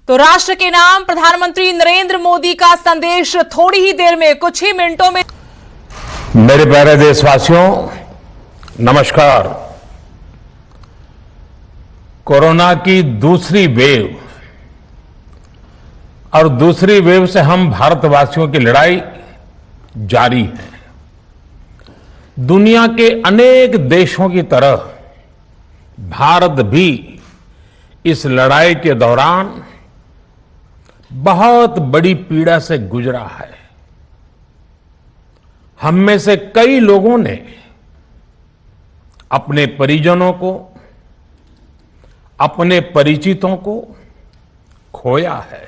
तो राष्ट्र के नाम प्रधानमंत्री नरेंद्र मोदी का संदेश थोड़ी ही देर में, कुछ ही मिनटों में। मेरे प्यारे देशवासियों, नमस्कार। कोरोना की दूसरी वेव और दूसरी वेव से हम भारतवासियों की लड़ाई जारी है। दुनिया के अनेक देशों की तरह भारत भी इस लड़ाई के दौरान बहुत बड़ी पीड़ा से गुजरा है। हम में से कई लोगों ने अपने परिजनों को, अपने परिचितों को खोया है।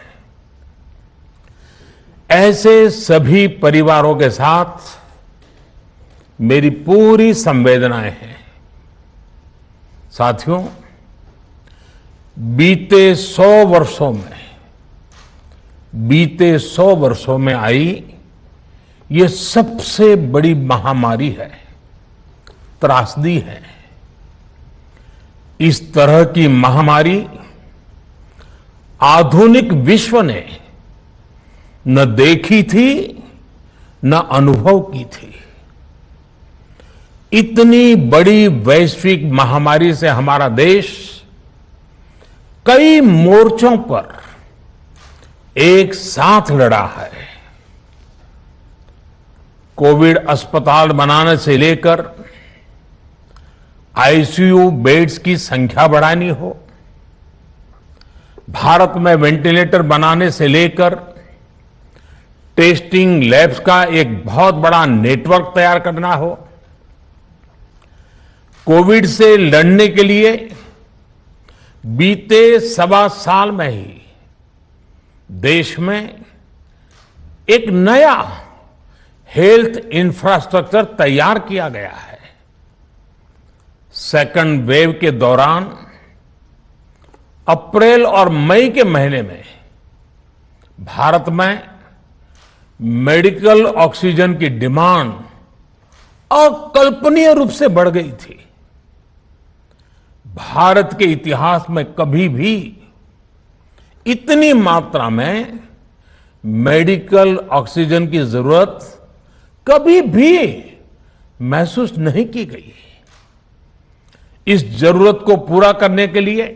ऐसे सभी परिवारों के साथ मेरी पूरी संवेदनाएं हैं। साथियों, बीते 100 वर्षों में आई ये सबसे बड़ी महामारी है, त्रासदी है। इस तरह की महामारी आधुनिक विश्व ने न देखी थी न अनुभव की थी। इतनी बड़ी वैश्विक महामारी से हमारा देश कई मोर्चों पर एक साथ लड़ा है। कोविड अस्पताल बनाने से लेकर आईसीयू बेड्स की संख्या बढ़ानी हो, भारत में वेंटिलेटर बनाने से लेकर टेस्टिंग लैब्स का एक बहुत बड़ा नेटवर्क तैयार करना हो, कोविड से लड़ने के लिए बीते 1.25 साल में ही देश में एक नया हेल्थ इंफ्रास्ट्रक्चर तैयार किया गया है। सेकंड वेव के दौरान अप्रैल और मई के महीने में भारत में मेडिकल ऑक्सीजन की डिमांड अकल्पनीय रूप से बढ़ गई थी। भारत के इतिहास में कभी भी इतनी मात्रा में मेडिकल ऑक्सीजन की जरूरत कभी भी महसूस नहीं की गई। इस जरूरत को पूरा करने के लिए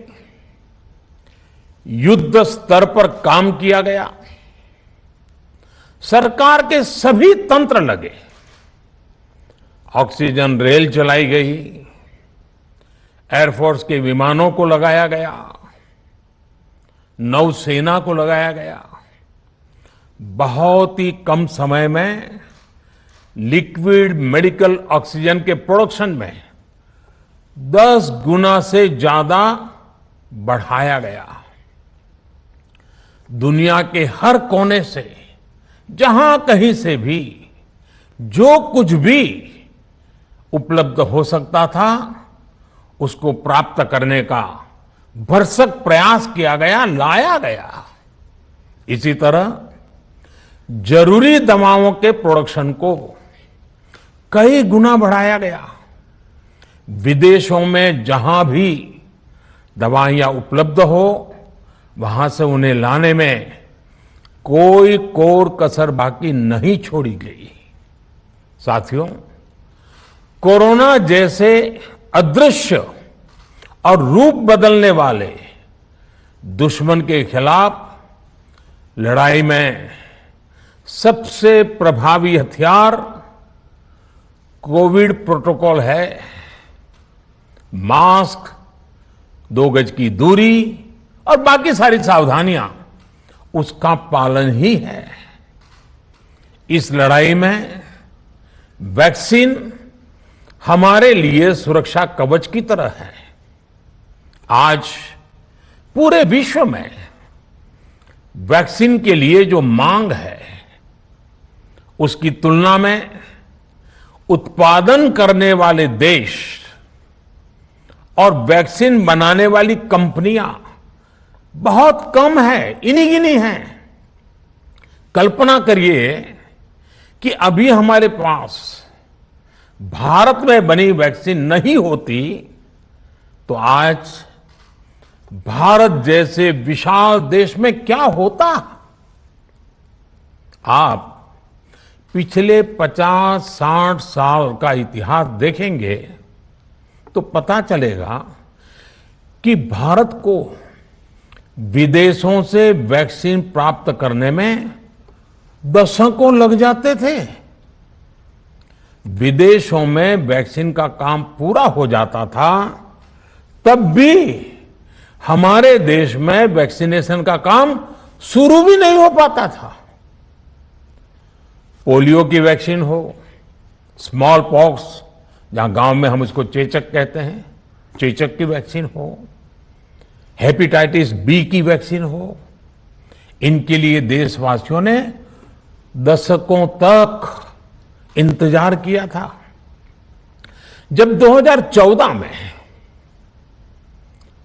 युद्ध स्तर पर काम किया गया। सरकार के सभी तंत्र लगे। ऑक्सीजन रेल चलाई गई, एयरफोर्स के विमानों को लगाया गया, नौसेना को लगाया गया। बहुत ही कम समय में लिक्विड मेडिकल ऑक्सीजन के प्रोडक्शन में 10 गुना से ज्यादा बढ़ाया गया। दुनिया के हर कोने से, जहां कहीं से भी जो कुछ भी उपलब्ध हो सकता था उसको प्राप्त करने का भरसक प्रयास किया गया, लाया गया। इसी तरह जरूरी दवाओं के प्रोडक्शन को कई गुना बढ़ाया गया। विदेशों में जहां भी दवाइयां उपलब्ध हो वहां से उन्हें लाने में कोई कोर कसर बाकी नहीं छोड़ी गई। साथियों, कोरोना जैसे अदृश्य और रूप बदलने वाले दुश्मन के खिलाफ लड़ाई में सबसे प्रभावी हथियार कोविड प्रोटोकॉल है। मास्क, 2 गज की दूरी और बाकी सारी सावधानियां उसका पालन ही है। इस लड़ाई में वैक्सीन हमारे लिए सुरक्षा कवच की तरह है। आज पूरे विश्व में वैक्सीन के लिए जो मांग है उसकी तुलना में उत्पादन करने वाले देश और वैक्सीन बनाने वाली कंपनियां बहुत कम है, इन्हीं गिनी हैं। कल्पना करिए कि अभी हमारे पास भारत में बनी वैक्सीन नहीं होती तो आज भारत जैसे विशाल देश में क्या होता। आप पिछले 50-60 साल का इतिहास देखेंगे तो पता चलेगा कि भारत को विदेशों से वैक्सीन प्राप्त करने में दशकों लग जाते थे। विदेशों में वैक्सीन का काम पूरा हो जाता था, तब भी हमारे देश में वैक्सीनेशन का काम शुरू भी नहीं हो पाता था। पोलियो की वैक्सीन हो, स्मॉल पॉक्स, जहां गांव में हम इसको चेचक कहते हैं, चेचक की वैक्सीन हो, हेपेटाइटिस बी की वैक्सीन हो, इनके लिए देशवासियों ने दशकों तक इंतजार किया था। जब 2014 में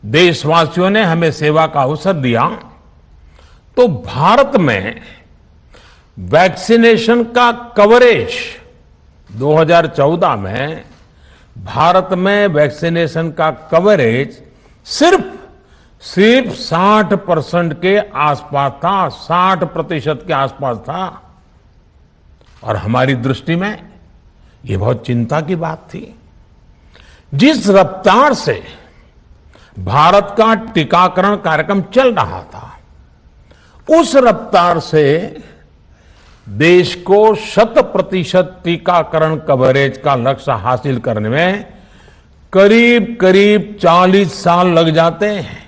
देशवासियों ने हमें सेवा का अवसर दिया तो भारत में वैक्सीनेशन का कवरेज 2014 में भारत में वैक्सीनेशन का कवरेज सिर्फ 60% के आसपास था, 60% के आसपास था। और हमारी दृष्टि में ये बहुत चिंता की बात थी। जिस रफ्तार से भारत का टीकाकरण कार्यक्रम चल रहा था, उस रफ्तार से देश को 100% टीकाकरण कवरेज का लक्ष्य हासिल करने में करीब करीब 40 साल लग जाते हैं।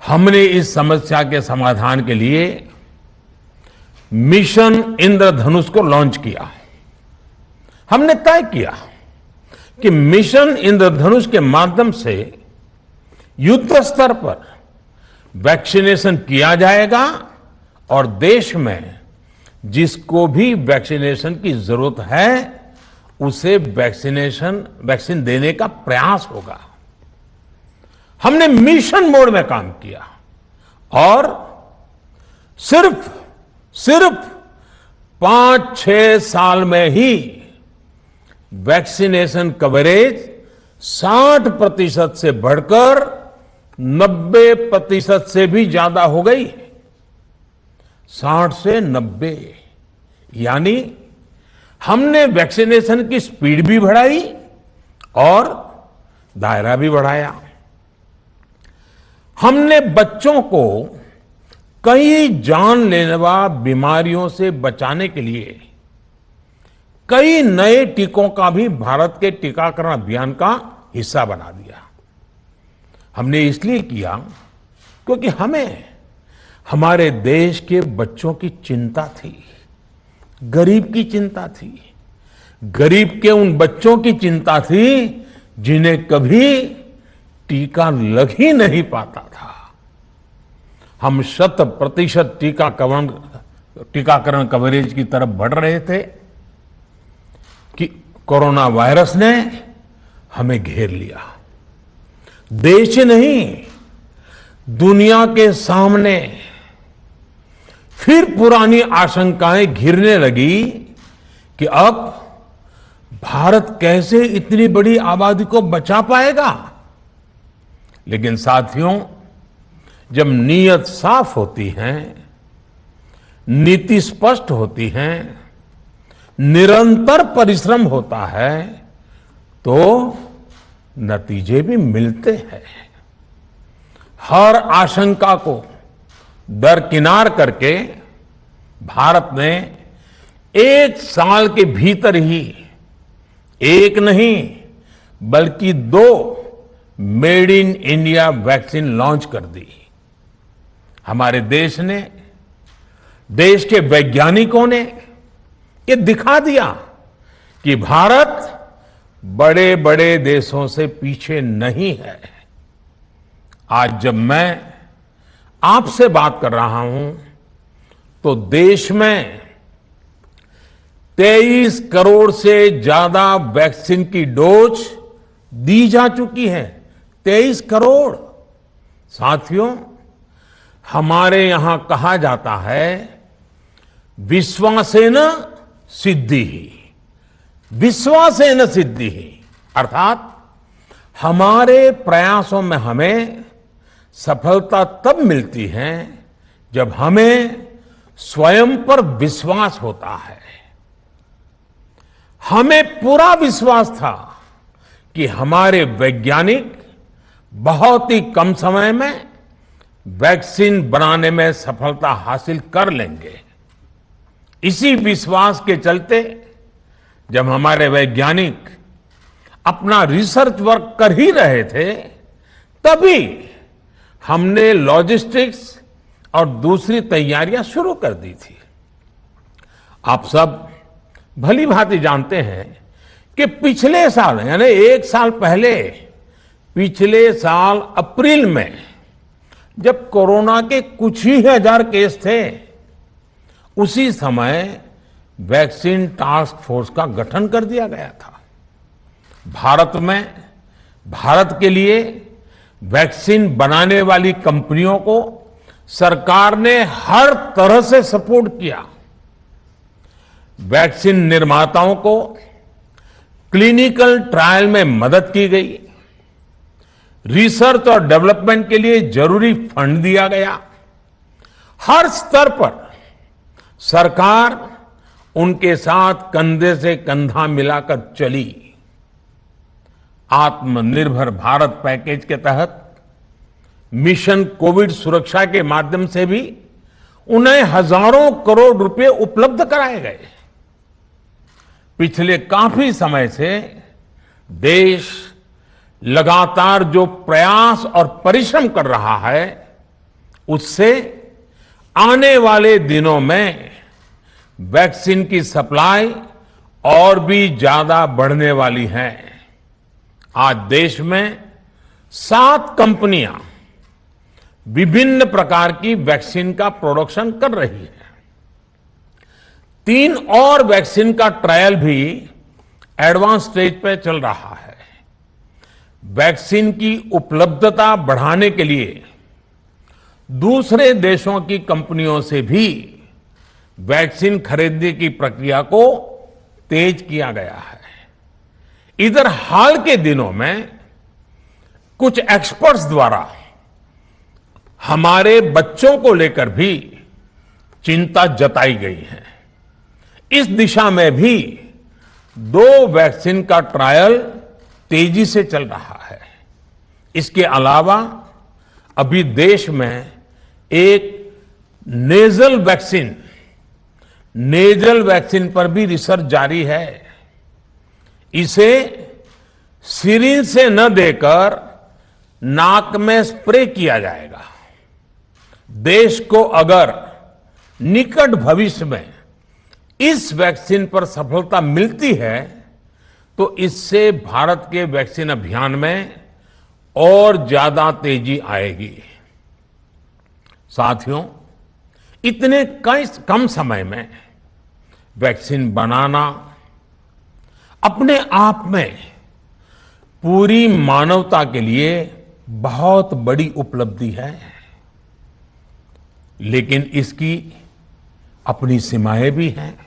हमने इस समस्या के समाधान के लिए मिशन इंद्रधनुष को लॉन्च किया। हमने तय किया कि मिशन इंद्रधनुष के माध्यम से युद्ध स्तर पर वैक्सीनेशन किया जाएगा और देश में जिसको भी वैक्सीनेशन की जरूरत है उसे वैक्सीन देने का प्रयास होगा। हमने मिशन मोड में काम किया और सिर्फ 5-6 साल में ही वैक्सीनेशन कवरेज 60% से बढ़कर 90% से भी ज्यादा हो गई। 60 से 90, यानी हमने वैक्सीनेशन की स्पीड भी बढ़ाई और दायरा भी बढ़ाया। हमने बच्चों को कई जानलेवा बीमारियों से बचाने के लिए कई नए टीकों का भी भारत के टीकाकरण अभियान का हिस्सा बना दिया। हमने इसलिए किया क्योंकि हमें हमारे देश के बच्चों की चिंता थी, गरीब की चिंता थी, गरीब के उन बच्चों की चिंता थी जिन्हें कभी टीका लग ही नहीं पाता था। हम 100% टीकाकरण कवरेज की तरफ बढ़ रहे थे कि कोरोना वायरस ने हमें घेर लिया। देश नहीं, दुनिया के सामने फिर पुरानी आशंकाएं घिरने लगी कि अब भारत कैसे इतनी बड़ी आबादी को बचा पाएगा। लेकिन साथियों, जब नीयत साफ होती है, नीति स्पष्ट होती है, निरंतर परिश्रम होता है तो नतीजे भी मिलते हैं। हर आशंका को दरकिनार करके भारत ने 1 साल के भीतर ही एक नहीं बल्कि 2 made in India vaccine launch कर दी। हमारे देश ने, देश के वैज्ञानिकों ने ये दिखा दिया कि भारत बड़े बड़े देशों से पीछे नहीं है। आज जब मैं आपसे बात कर रहा हूं तो देश में 23 करोड़ से ज्यादा वैक्सीन की डोज दी जा चुकी है। 23 करोड़। साथियों, हमारे यहां कहा जाता है विश्वासेन सिद्धि, विश्वासेन सिद्धि, अर्थात हमारे प्रयासों में हमें सफलता तब मिलती है जब हमें स्वयं पर विश्वास होता है। हमें पूरा विश्वास था कि हमारे वैज्ञानिक बहुत ही कम समय में वैक्सीन बनाने में सफलता हासिल कर लेंगे। इसी विश्वास के चलते जब हमारे वैज्ञानिक अपना रिसर्च वर्क कर ही रहे थे, तभी हमने लॉजिस्टिक्स और दूसरी तैयारियां शुरू कर दी थी। आप सब भली भांति जानते हैं कि पिछले साल यानी 1 साल पहले, पिछले साल अप्रैल में जब कोरोना के कुछ ही हजार केस थे, उसी समय वैक्सीन टास्क फोर्स का गठन कर दिया गया था। भारत के लिए वैक्सीन बनाने वाली कंपनियों को सरकार ने हर तरह से सपोर्ट किया। वैक्सीन निर्माताओं को क्लिनिकल ट्रायल में मदद की गई, रिसर्च और डेवलपमेंट के लिए जरूरी फंड दिया गया। हर स्तर पर सरकार उनके साथ कंधे से कंधा मिलाकर चली। आत्मनिर्भर भारत पैकेज के तहत मिशन कोविड सुरक्षा के माध्यम से भी उन्हें हजारों करोड़ रुपए उपलब्ध कराए गए। पिछले काफी समय से देश लगातार जो प्रयास और परिश्रम कर रहा है, उससे आने वाले दिनों में वैक्सीन की सप्लाई और भी ज्यादा बढ़ने वाली है। आज देश में 7 कंपनियां विभिन्न प्रकार की वैक्सीन का प्रोडक्शन कर रही है। 3 और वैक्सीन का ट्रायल भी एडवांस स्टेज पे चल रहा है। वैक्सीन की उपलब्धता बढ़ाने के लिए दूसरे देशों की कंपनियों से भी वैक्सीन खरीदने की प्रक्रिया को तेज किया गया है। इधर हाल के दिनों में कुछ एक्सपर्ट्स द्वारा हमारे बच्चों को लेकर भी चिंता जताई गई है। इस दिशा में भी 2 वैक्सीन का ट्रायल तेजी से चल रहा है। इसके अलावा अभी देश में एक नेजल वैक्सीन पर भी रिसर्च जारी है। इसे सिरिंज से न देकर नाक में स्प्रे किया जाएगा। देश को अगर निकट भविष्य में इस वैक्सीन पर सफलता मिलती है, तो इससे भारत के वैक्सीन अभियान में और ज्यादा तेजी आएगी। साथियों, इतने कम समय में वैक्सीन बनाना अपने आप में पूरी मानवता के लिए बहुत बड़ी उपलब्धि है, लेकिन इसकी अपनी सीमाएं भी हैं।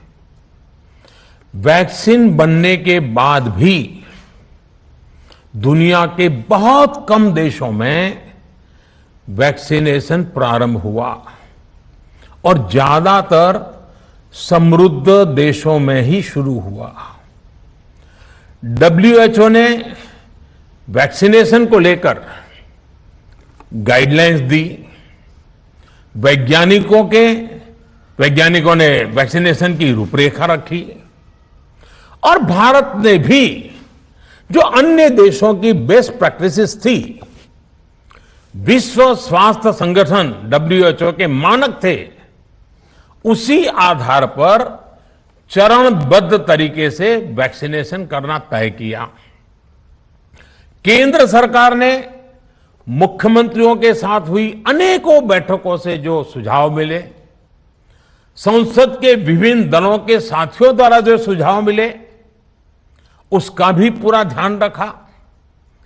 वैक्सीन बनने के बाद भी दुनिया के बहुत कम देशों में वैक्सीनेशन प्रारंभ हुआ और ज्यादातर समृद्ध देशों में ही शुरू हुआ। WHO ने वैक्सीनेशन को लेकर गाइडलाइंस दी। वैज्ञानिकों ने वैक्सीनेशन की रूपरेखा रखी और भारत ने भी जो अन्य देशों की बेस्ट प्रैक्टिसेस थी, विश्व स्वास्थ्य संगठन WHO के मानक थे, उसी आधार पर चरणबद्ध तरीके से वैक्सीनेशन करना तय किया। केंद्र सरकार ने मुख्यमंत्रियों के साथ हुई अनेकों बैठकों से जो सुझाव मिले, संसद के विभिन्न दलों के साथियों द्वारा जो सुझाव मिले, उसका भी पूरा ध्यान रखा।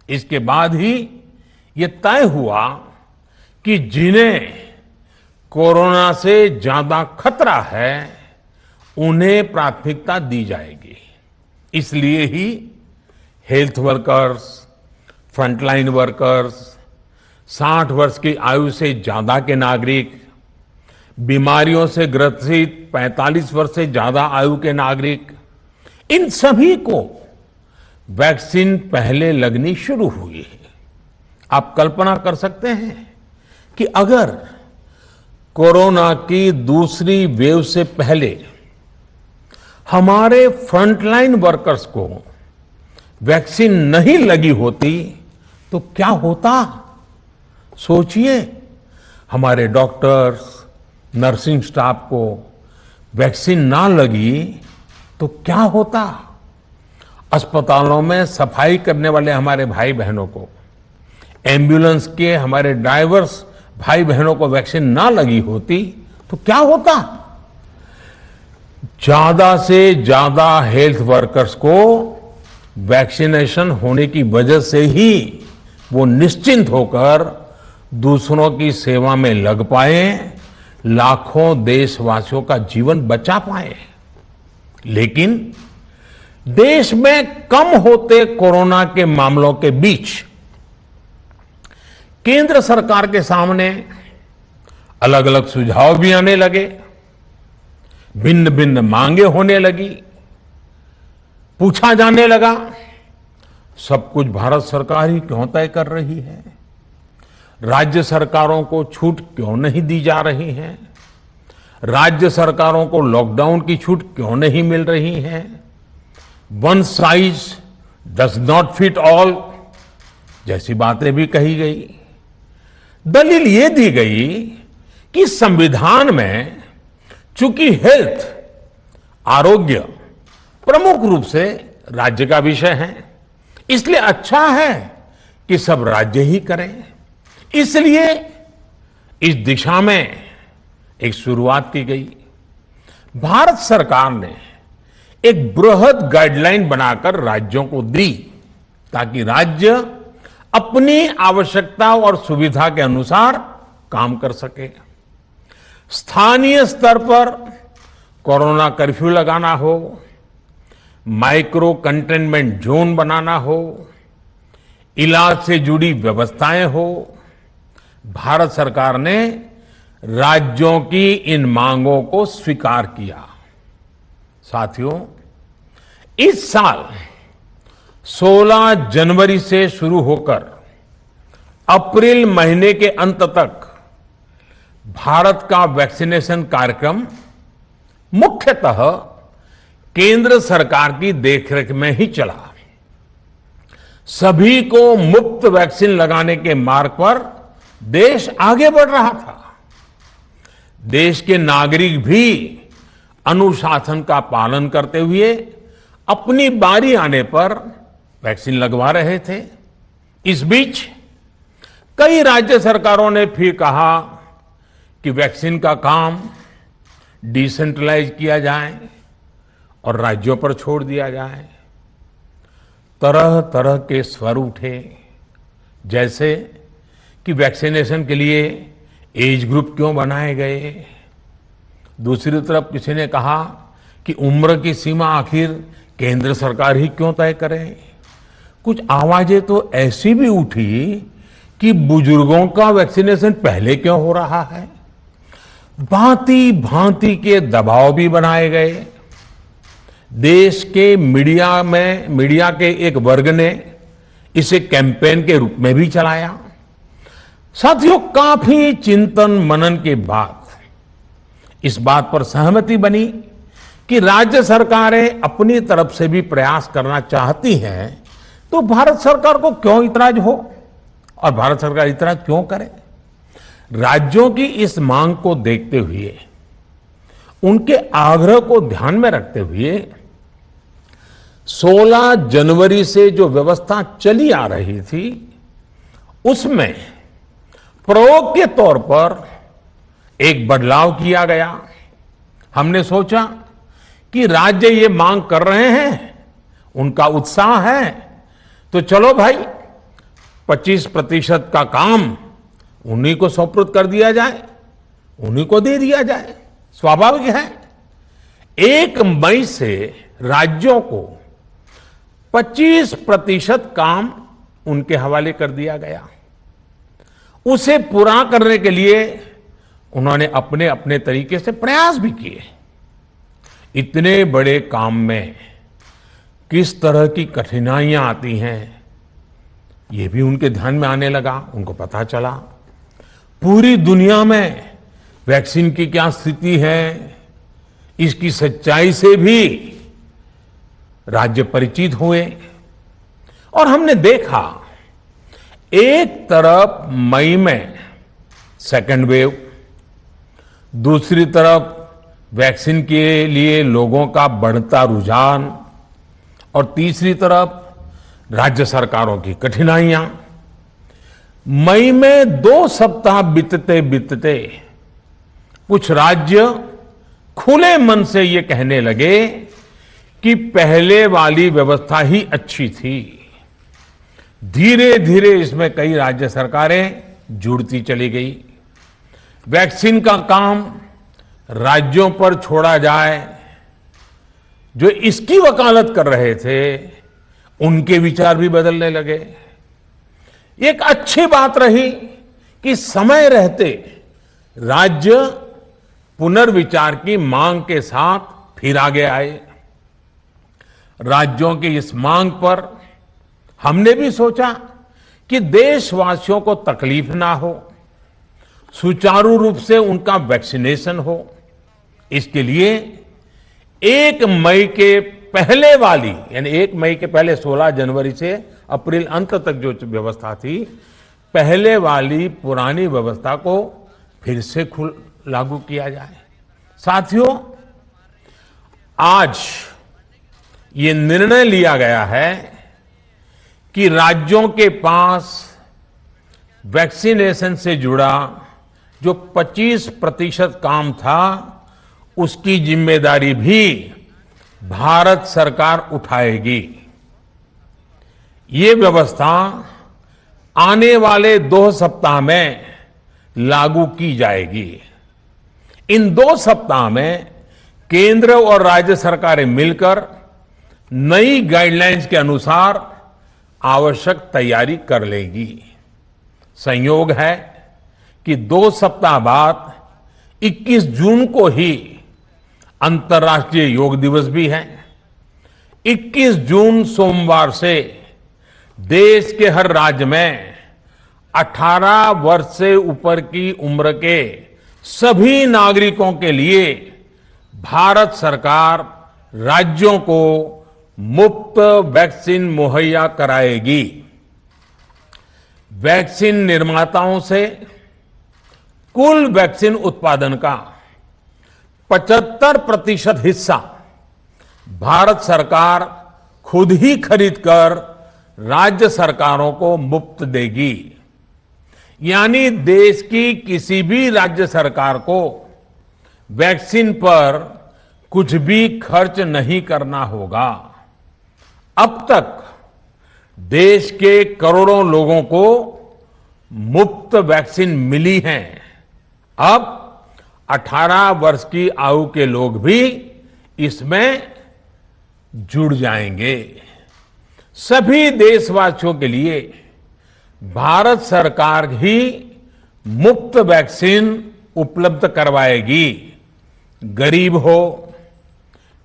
इसके बाद ही ये तय हुआ कि जिन्हें कोरोना से ज्यादा खतरा है, उन्हें प्राथमिकता दी जाएगी। इसलिए ही हेल्थ वर्कर्स, फ्रंटलाइन वर्कर्स, 60 वर्ष की आयु से ज्यादा के नागरिक, बीमारियों से ग्रसित 45 वर्ष से ज्यादा आयु के नागरिक, इन सभी को वैक्सीन पहले लगनी शुरू हुई है। आप कल्पना कर सकते हैं कि अगर कोरोना की दूसरी वेव से पहले हमारे फ्रंटलाइन वर्कर्स को वैक्सीन नहीं लगी होती तो क्या होता? सोचिए, हमारे डॉक्टर्स, नर्सिंग स्टाफ को वैक्सीन ना लगी तो क्या होता? अस्पतालों में सफाई करने वाले हमारे भाई बहनों को, एम्बुलेंस के हमारे ड्राइवर्स भाई बहनों को वैक्सीन ना लगी होती तो क्या होता? ज्यादा से ज्यादा हेल्थ वर्कर्स को वैक्सीनेशन होने की वजह से ही वो निश्चिंत होकर दूसरों की सेवा में लग पाए, लाखों देशवासियों का जीवन बचा पाए। लेकिन देश में कम होते कोरोना के मामलों के बीच केंद्र सरकार के सामने अलग अलग सुझाव भी आने लगे, भिन्न भिन्न मांगे होने लगी, पूछा जाने लगा सब कुछ भारत सरकार ही क्यों तय कर रही है? राज्य सरकारों को छूट क्यों नहीं दी जा रही है? राज्य सरकारों को लॉकडाउन की छूट क्यों नहीं मिल रही है? One size does not fit all जैसी बातें भी कही गई। दलील ये दी गई कि संविधान में चूंकि हेल्थ, आरोग्य प्रमुख रूप से राज्य का विषय है, इसलिए अच्छा है कि सब राज्य ही करें। इसलिए इस दिशा में एक शुरुआत की गई। भारत सरकार ने एक बृहद गाइडलाइन बनाकर राज्यों को दी ताकि राज्य अपनी आवश्यकता और सुविधा के अनुसार काम कर सके। स्थानीय स्तर पर कोरोना कर्फ्यू लगाना हो, माइक्रो कंटेनमेंट जोन बनाना हो, इलाज से जुड़ी व्यवस्थाएं हो, भारत सरकार ने राज्यों की इन मांगों को स्वीकार किया। साथियों, इस साल 16 जनवरी से शुरू होकर अप्रैल महीने के अंत तक भारत का वैक्सीनेशन कार्यक्रम मुख्यतः केंद्र सरकार की देखरेख में ही चला। सभी को मुफ्त वैक्सीन लगाने के मार्ग पर देश आगे बढ़ रहा था। देश के नागरिक भी अनुशासन का पालन करते हुए अपनी बारी आने पर वैक्सीन लगवा रहे थे। इस बीच कई राज्य सरकारों ने फिर कहा कि वैक्सीन का काम डिसेंट्रलाइज किया जाए और राज्यों पर छोड़ दिया जाए। तरह तरह के स्वर उठे, जैसे कि वैक्सीनेशन के लिए एज ग्रुप क्यों बनाए गए। दूसरी तरफ किसी ने कहा कि उम्र की सीमा आखिर केंद्र सरकार ही क्यों तय करे। कुछ आवाजें तो ऐसी भी उठी कि बुजुर्गों का वैक्सीनेशन पहले क्यों हो रहा है। भांति भांति के दबाव भी बनाए गए। देश के मीडिया के एक वर्ग ने इसे कैंपेन के रूप में भी चलाया। साथियों, काफी चिंतन मनन के बाद इस बात पर सहमति बनी कि राज्य सरकारें अपनी तरफ से भी प्रयास करना चाहती हैं, तो भारत सरकार को क्यों इतराज हो और भारत सरकार इतराज क्यों करे। राज्यों की इस मांग को देखते हुए, उनके आग्रह को ध्यान में रखते हुए 16 जनवरी से जो व्यवस्था चली आ रही थी, उसमें प्रयोग के तौर पर एक बदलाव किया गया। हमने सोचा कि राज्य ये मांग कर रहे हैं, उनका उत्साह है, तो चलो भाई 25% का काम उन्हीं को सुपुर्द कर दिया जाए, उन्हीं को दे दिया जाए। स्वाभाविक है 1 मई से राज्यों को 25% काम उनके हवाले कर दिया गया। उसे पूरा करने के लिए उन्होंने अपने अपने तरीके से प्रयास भी किए। इतने बड़े काम में किस तरह की कठिनाइयां आती हैं, ये भी उनके ध्यान में आने लगा। उनको पता चला पूरी दुनिया में वैक्सीन की क्या स्थिति है, इसकी सच्चाई से भी राज्य परिचित हुए। और हमने देखा, एक तरफ मई में सेकेंड वेव, दूसरी तरफ वैक्सीन के लिए लोगों का बढ़ता रुझान, और तीसरी तरफ राज्य सरकारों की कठिनाइयां। मई में 2 सप्ताह बीतते बीतते कुछ राज्य खुले मन से ये कहने लगे कि पहले वाली व्यवस्था ही अच्छी थी। धीरे धीरे इसमें कई राज्य सरकारें जुड़ती चली गई। वैक्सीन का काम राज्यों पर छोड़ा जाए, जो इसकी वकालत कर रहे थे उनके विचार भी बदलने लगे। एक अच्छी बात रही कि समय रहते राज्य पुनर्विचार की मांग के साथ फिर आगे आए। राज्यों की इस मांग पर हमने भी सोचा कि देशवासियों को तकलीफ ना हो, सुचारू रूप से उनका वैक्सीनेशन हो। इसके लिए 1 मई के पहले वाली, यानी 1 मई के पहले 16 जनवरी से अप्रैल अंत तक जो व्यवस्था थी, पहले वाली पुरानी व्यवस्था को फिर से लागू किया जाए। साथियों, आज ये निर्णय लिया गया है कि राज्यों के पास वैक्सीनेशन से जुड़ा जो 25% काम था, उसकी जिम्मेदारी भी भारत सरकार उठाएगी। ये व्यवस्था आने वाले 2 सप्ताह में लागू की जाएगी। इन 2 सप्ताह में केंद्र और राज्य सरकारें मिलकर नई गाइडलाइंस के अनुसार आवश्यक तैयारी कर लेगी। संयोग है कि 2 सप्ताह बाद 21 जून को ही अंतर्राष्ट्रीय योग दिवस भी है। 21 जून सोमवार से देश के हर राज्य में 18 वर्ष से ऊपर की उम्र के सभी नागरिकों के लिए भारत सरकार राज्यों को मुफ्त वैक्सीन मुहैया कराएगी। वैक्सीन निर्माताओं से कुल वैक्सीन उत्पादन का 75% हिस्सा भारत सरकार खुद ही खरीदकर राज्य सरकारों को मुफ्त देगी। यानी देश की किसी भी राज्य सरकार को वैक्सीन पर कुछ भी खर्च नहीं करना होगा। अब तक देश के करोड़ों लोगों को मुफ्त वैक्सीन मिली है। अब 18 वर्ष की आयु के लोग भी इसमें जुड़ जाएंगे। सभी देशवासियों के लिए भारत सरकार ही मुफ्त वैक्सीन उपलब्ध करवाएगी। गरीब हो,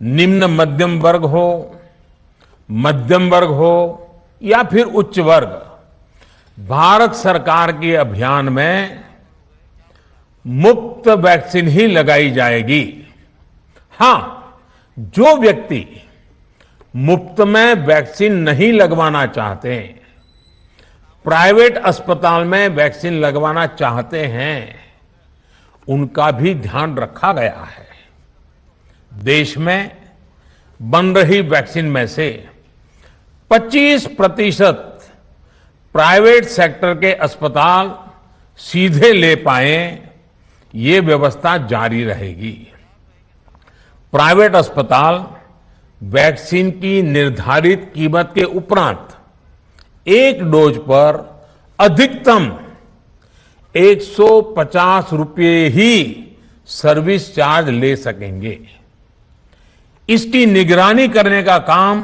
निम्न मध्यम वर्ग हो, मध्यम वर्ग हो या फिर उच्च वर्ग, भारत सरकार के अभियान में मुफ्त वैक्सीन ही लगाई जाएगी। हां, जो व्यक्ति मुफ्त में वैक्सीन नहीं लगवाना चाहते, प्राइवेट अस्पताल में वैक्सीन लगवाना चाहते हैं, उनका भी ध्यान रखा गया है। देश में बन रही वैक्सीन में से 25% प्राइवेट सेक्टर के अस्पताल सीधे ले पाए, ये व्यवस्था जारी रहेगी। प्राइवेट अस्पताल वैक्सीन की निर्धारित कीमत के उपरांत एक डोज पर अधिकतम 150 रुपये ही सर्विस चार्ज ले सकेंगे। इसकी निगरानी करने का काम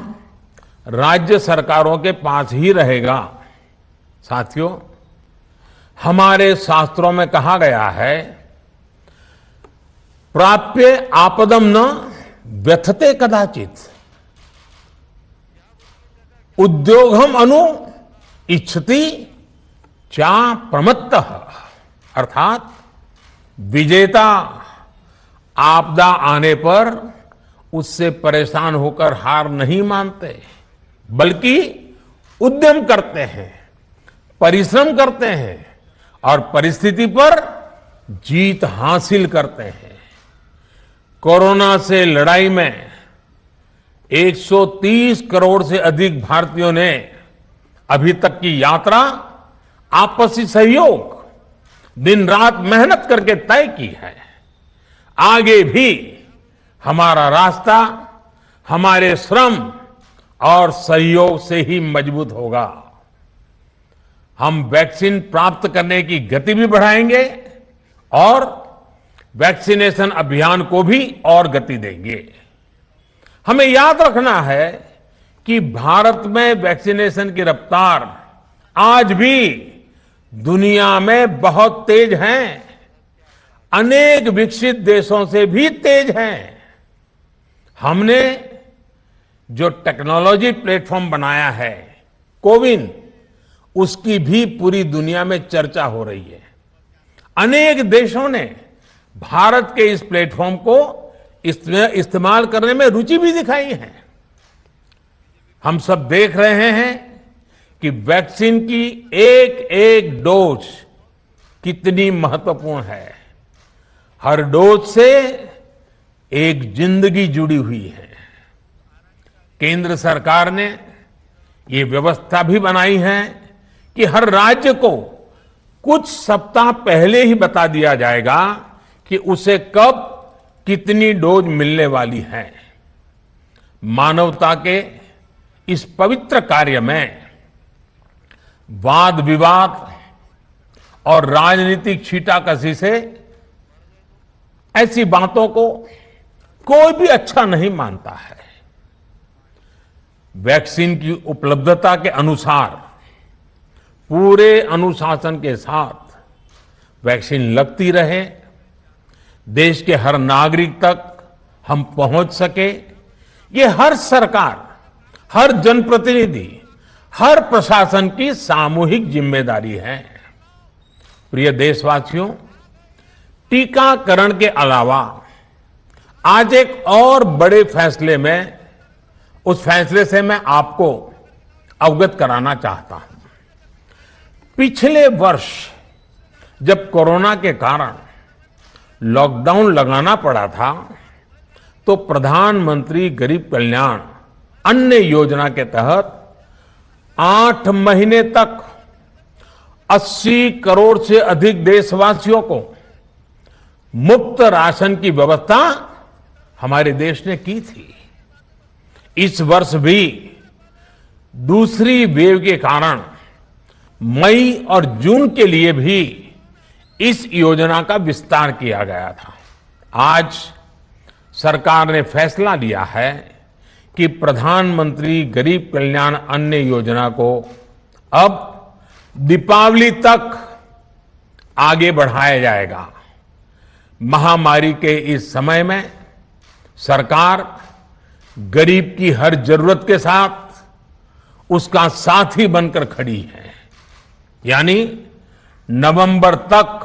राज्य सरकारों के पास ही रहेगा। साथियों, हमारे शास्त्रों में कहा गया है, प्राप्य आपदम न व्यथते कदाचित, उद्योगम अनु इच्छति चा प्रमत्तः। अर्थात विजेता आपदा आने पर उससे परेशान होकर हार नहीं मानते, बल्कि उद्यम करते हैं, परिश्रम करते हैं और परिस्थिति पर जीत हासिल करते हैं। कोरोना से लड़ाई में 130 करोड़ से अधिक भारतीयों ने अभी तक की यात्रा आपसी सहयोग, दिन रात मेहनत करके तय की है। आगे भी हमारा रास्ता हमारे श्रम और सहयोग से ही मजबूत होगा। हम वैक्सीन प्राप्त करने की गति भी बढ़ाएंगे और वैक्सीनेशन अभियान को भी और गति देंगे। हमें याद रखना है कि भारत में वैक्सीनेशन की रफ्तार आज भी दुनिया में बहुत तेज है, अनेक विकसित देशों से भी तेज है। हमने जो टेक्नोलॉजी प्लेटफॉर्म बनाया है कोविन, उसकी भी पूरी दुनिया में चर्चा हो रही है। अनेक देशों ने भारत के इस प्लेटफॉर्म को इस्तेमाल करने में रुचि भी दिखाई है। हम सब देख रहे हैं कि वैक्सीन की एक एक डोज कितनी महत्वपूर्ण है। हर डोज से एक जिंदगी जुड़ी हुई है। केंद्र सरकार ने ये व्यवस्था भी बनाई है कि हर राज्य को कुछ सप्ताह पहले ही बता दिया जाएगा कि उसे कब कितनी डोज मिलने वाली है। मानवता के इस पवित्र कार्य में वाद विवाद और राजनीतिक छींटाकशी से ऐसी बातों को कोई भी अच्छा नहीं मानता है। वैक्सीन की उपलब्धता के अनुसार पूरे अनुशासन के साथ वैक्सीन लगती रहे, देश के हर नागरिक तक हम पहुंच सके, ये हर सरकार, हर जनप्रतिनिधि, हर प्रशासन की सामूहिक जिम्मेदारी है। प्रिय देशवासियों, टीकाकरण के अलावा आज एक और बड़े फैसले में, उस फैसले से मैं आपको अवगत कराना चाहता हूं। पिछले वर्ष जब कोरोना के कारण लॉकडाउन लगाना पड़ा था, तो प्रधानमंत्री गरीब कल्याण अन्न योजना के तहत 8 महीने तक 80 करोड़ से अधिक देशवासियों को मुफ्त राशन की व्यवस्था हमारे देश ने की थी। इस वर्ष भी दूसरी वेव के कारण मई और जून के लिए भी इस योजना का विस्तार किया गया था। आज सरकार ने फैसला लिया है कि प्रधानमंत्री गरीब कल्याण अन्न योजना को अब दीपावली तक आगे बढ़ाया जाएगा। महामारी के इस समय में सरकार गरीब की हर जरूरत के साथ उसका साथी बनकर खड़ी है। यानी नवंबर तक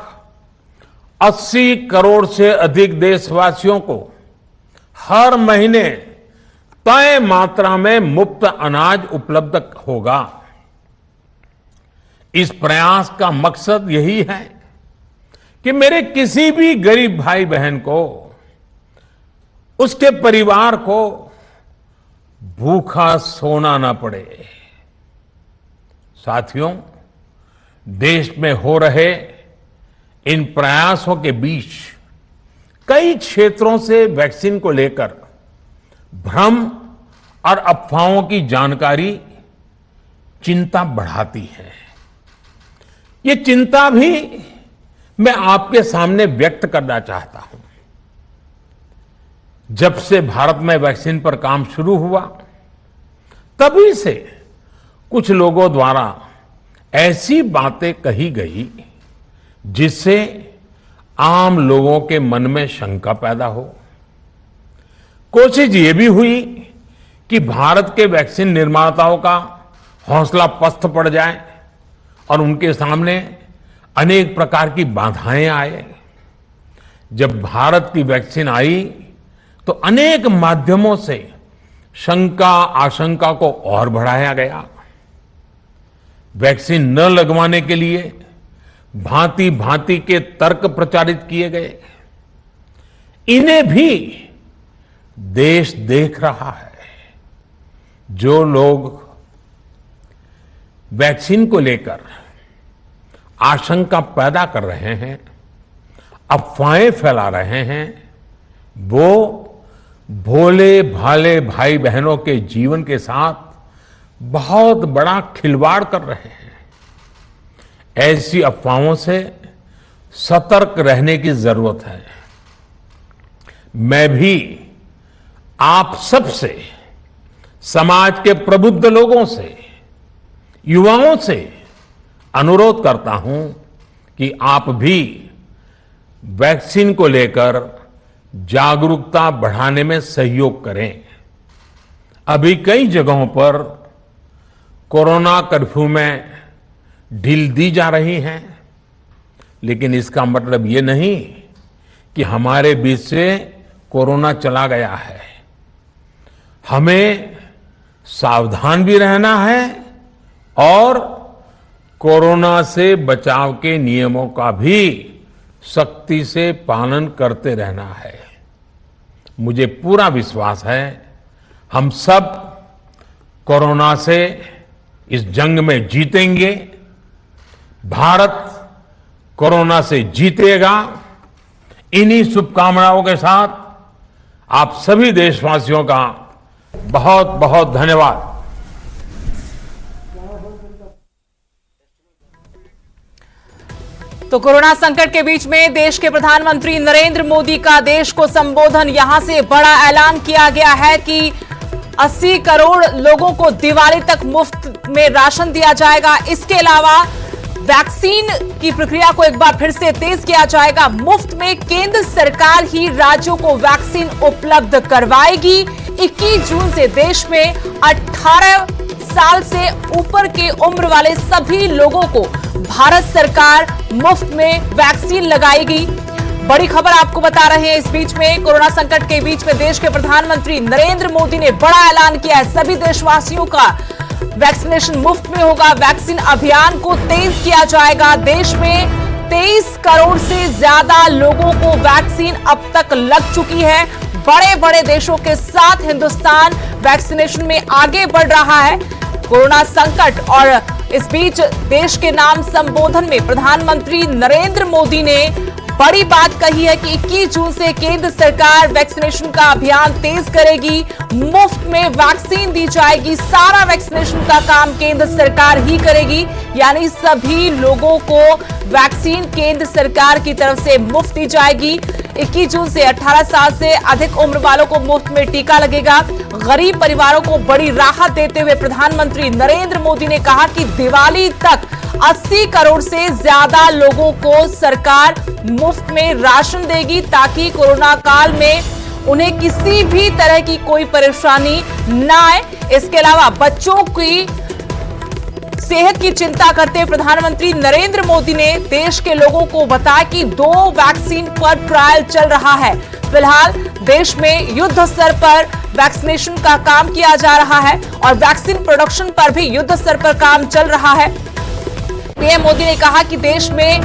80 करोड़ से अधिक देशवासियों को हर महीने तय मात्रा में मुफ्त अनाज उपलब्ध होगा। इस प्रयास का मकसद यही है कि मेरे किसी भी गरीब भाई बहन को, उसके परिवार को भूखा सोना ना पड़े। साथियों, देश में हो रहे इन प्रयासों के बीच कई क्षेत्रों से वैक्सीन को लेकर भ्रम और अफवाहों की जानकारी चिंता बढ़ाती है। ये चिंता भी मैं आपके सामने व्यक्त करना चाहता हूं। जब से भारत में वैक्सीन पर काम शुरू हुआ, तभी से कुछ लोगों द्वारा ऐसी बातें कही गई जिससे आम लोगों के मन में शंका पैदा हो। कोशिश ये भी हुई कि भारत के वैक्सीन निर्माताओं का हौसला पस्त पड़ जाए और उनके सामने अनेक प्रकार की बाधाएं आए। जब भारत की वैक्सीन आई तो अनेक माध्यमों से शंका आशंका को और बढ़ाया गया। वैक्सीन न लगवाने के लिए भांति भांति के तर्क प्रचारित किए गए। इन्हें भी देश देख रहा है। जो लोग वैक्सीन को लेकर आशंका पैदा कर रहे हैं, अफवाहें फैला रहे हैं, वो भोले भाले भाई बहनों के जीवन के साथ बहुत बड़ा खिलवाड़ कर रहे हैं। ऐसी अफवाहों से सतर्क रहने की जरूरत है। मैं भी आप सबसे, समाज के प्रबुद्ध लोगों से, युवाओं से अनुरोध करता हूं कि आप भी वैक्सीन को लेकर जागरूकता बढ़ाने में सहयोग करें। अभी कई जगहों पर कोरोना कर्फ्यू में ढील दी जा रही है, लेकिन इसका मतलब ये नहीं कि हमारे बीच से कोरोना चला गया है। हमें सावधान भी रहना है और कोरोना से बचाव के नियमों का भी सख्ती से पालन करते रहना है। मुझे पूरा विश्वास है हम सब कोरोना से इस जंग में जीतेंगे। भारत कोरोना से जीतेगा। इन्हीं शुभकामनाओं के साथ आप सभी देशवासियों का बहुत बहुत धन्यवाद। तो कोरोना संकट के बीच में देश के प्रधानमंत्री नरेंद्र मोदी का देश को संबोधन, यहां से बड़ा ऐलान किया गया है कि 80 करोड़ लोगों को दिवाली तक मुफ्त में राशन दिया जाएगा। इसके अलावा वैक्सीन की प्रक्रिया को एक बार फिर से तेज किया जाएगा। मुफ्त में केंद्र सरकार ही राज्यों को वैक्सीन उपलब्ध करवाएगी। 21 जून से देश में 18 साल से ऊपर के उम्र वाले सभी लोगों को भारत सरकार मुफ्त में वैक्सीन लगाएगी। बड़ी खबर आपको बता रहे हैं। इस बीच में कोरोना संकट के बीच में देश के प्रधानमंत्री नरेंद्र मोदी ने बड़ा ऐलान किया है। सभी देशवासियों का वैक्सीनेशन मुफ्त में होगा। वैक्सीन अभियान को तेज किया जाएगा। देश में 23 करोड़ से ज्यादा लोगों को वैक्सीन अब तक लग चुकी है। बड़े बड़े देशों के साथ हिंदुस्तान वैक्सीनेशन में आगे बढ़ रहा है। कोरोना संकट और इस बीच देश के नाम संबोधन में प्रधानमंत्री नरेंद्र मोदी ने बड़ी बात कही है कि 21 जून से केंद्र सरकार वैक्सीनेशन का अभियान तेज करेगी। मुफ्त में वैक्सीन दी जाएगी। सारा वैक्सीनेशन का काम केंद्र सरकार ही करेगी, यानी सभी लोगों को वैक्सीन केंद्र सरकार की तरफ से मुफ्त दी जाएगी। 21 जून से 18 साल से अधिक उम्र वालों को मुफ्त में टीका लगेगा। गरीब परिवारों को बड़ी राहत देते हुए प्रधानमंत्री नरेंद्र मोदी ने कहा कि दिवाली तक 80 करोड़ से ज्यादा लोगों को सरकार मुफ्त में राशन देगी, ताकि कोरोना काल में उन्हें किसी भी तरह की कोई परेशानी न आए। इसके अलावा बच्चों की सेहत की चिंता करते हुए प्रधानमंत्री नरेंद्र मोदी ने देश के लोगों को बताया कि 2 वैक्सीन पर ट्रायल चल रहा है। फिलहाल देश में युद्ध स्तर पर वैक्सीनेशन का काम किया जा रहा है और वैक्सीन प्रोडक्शन पर भी युद्ध स्तर पर काम चल रहा है। पीएम मोदी ने कहा कि देश में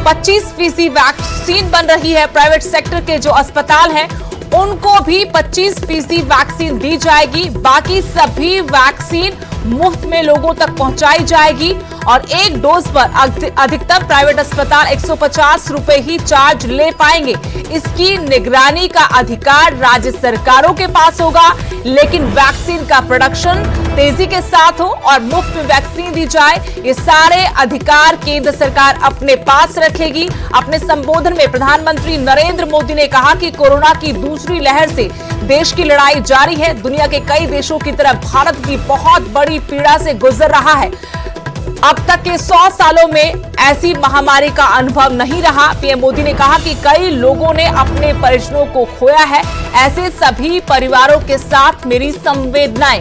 25% वैक्सीन बन रही है। प्राइवेट सेक्टर के जो अस्पताल हैं उनको भी 25% वैक्सीन दी जाएगी। बाकी सभी वैक्सीन मुफ्त में लोगों तक पहुंचाई जाएगी और एक डोज पर अधिकतम प्राइवेट अस्पताल 150 रुपए ही चार्ज ले पाएंगे। इसकी निगरानी का अधिकार राज्य सरकारों के पास होगा, लेकिन वैक्सीन का प्रोडक्शन तेजी के साथ हो और मुफ्त में वैक्सीन दी जाए, ये सारे अधिकार केंद्र सरकार अपने पास रखेगी। अपने संबोधन में प्रधानमंत्री नरेंद्र मोदी ने कहा कि कोरोना की दूसरी लहर से देश की लड़ाई जारी है। दुनिया के कई देशों की तरह भारत भी बहुत बड़ी पीड़ा से गुजर रहा है। अब तक के 100 सालों में ऐसी महामारी का अनुभव नहीं रहा। पीएम मोदी ने कहा कि कई लोगों ने अपने परिजनों को खोया है, ऐसे सभी परिवारों के साथ मेरी संवेदनाएं।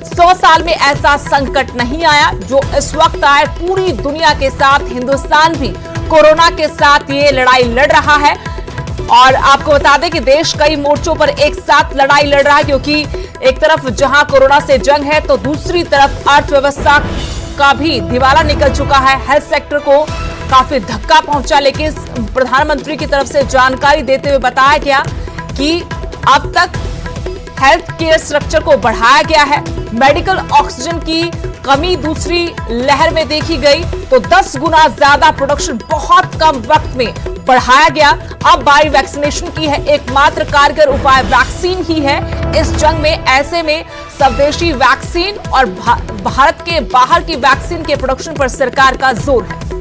100 साल में ऐसा संकट नहीं आया जो इस वक्त आए। पूरी दुनिया के साथ हिंदुस्तान भी कोरोना के साथ ये लड़ाई लड़ रहा है। और आपको बता दें कि देश कई मोर्चों पर एक साथ लड़ाई लड़ रहा है, क्योंकि एक तरफ जहां कोरोना से जंग है तो दूसरी तरफ अर्थव्यवस्था का भी दिवाला निकल चुका है। हेल्थ सेक्टर को काफी धक्का पहुंचा, लेकिन प्रधानमंत्री की तरफ से जानकारी देते हुए बताया गया कि अब तक हेल्थ केयर स्ट्रक्चर को बढ़ाया गया है। मेडिकल ऑक्सीजन की कमी दूसरी लहर में देखी गई तो 10 गुना ज्यादा प्रोडक्शन बहुत कम वक्त में बढ़ाया गया। अब बारी वैक्सीनेशन की है। एकमात्र कारगर उपाय वैक्सीन ही है इस जंग में। ऐसे में स्वदेशी वैक्सीन और भारत के बाहर की वैक्सीन के प्रोडक्शन पर सरकार का जोर है।